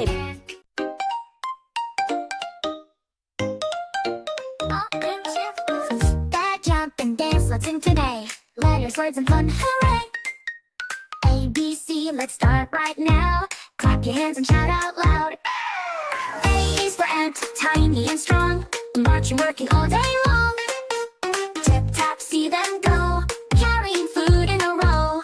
subscribe. Dad, jump and dance, let's sing today. Letters, words, and fun, hooray! A, B, C, let's start right now. Clap your hands and shout out loud. A is for ant, tiny and strong, marching, working all day long. Tip tap, see them go, carrying food in a row.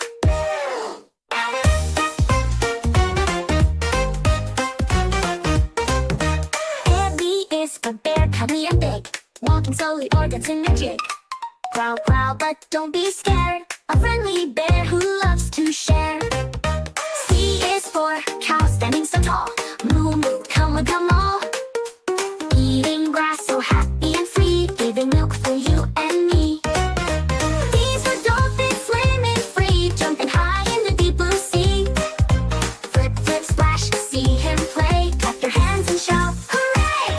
And B is for bear, cuddly and big, walking slowly or dancing a jig. Growl, growl, but don't be scared, a friendly bear who loves to share. C is for cow, standing so tall, moo moo, come on, come all. Eating grass, so happy and free, giving milk for you and me. D's for dolphin, swimming free, jumping high in the deep blue sea. Flip, flip, splash, see him play, clap your hands and shout, hooray!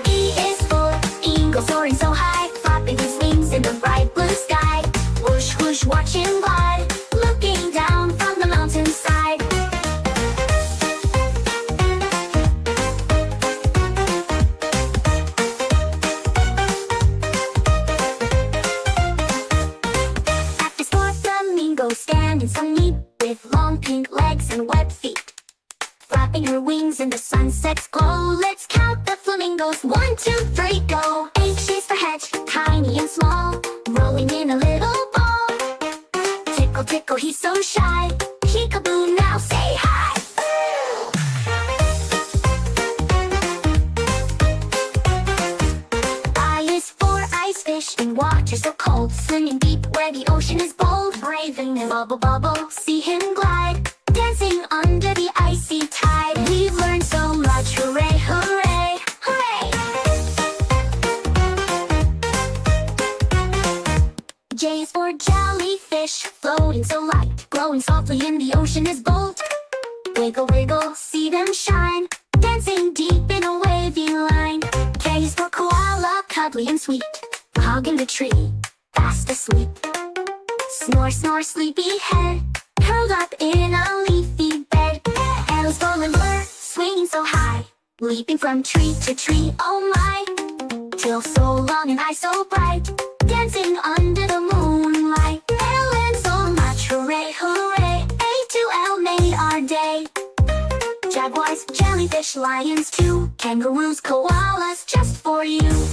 E is for eagle, soaring so high, flapping his wings in the bright blue sky. Whoosh, whoosh, watch him glide, looking down from the mountainside. F is for flamingo, standing so neat, with long pink legs and webbed feet. Flapping her wings in the sunset's glow, let's count the flamingos, 1, 2, 3, go. H is for hedge, tiny and small, rolling in a little ball. Tickle, tickle, he's so shy, peekaboo, now say hi. I is for ice fish, in water so cold, swimming deep where the ocean is bold. Brave and bubble, bubble, see him glide, dancing under the icy tide. We've learned so much, hooray, hooray, hooray! J is for jellyfish, floating so light, glowing softly in the ocean is bold. Wiggle, wiggle, see them shine, dancing deep in a wavy line. K is for koala, cuddly and sweet, hugging the tree, fast asleep. Snore, snore, sleepy head, curled up in a leafy bed. L is for limber, swinging so high, leaping from tree to tree, oh my. Tail so long and eyes so bright, dancing under the moonlight. L and so much, hooray, hooray, A to L made our day. Jaguars, jellyfish, lions too, kangaroos, koalas, just for you.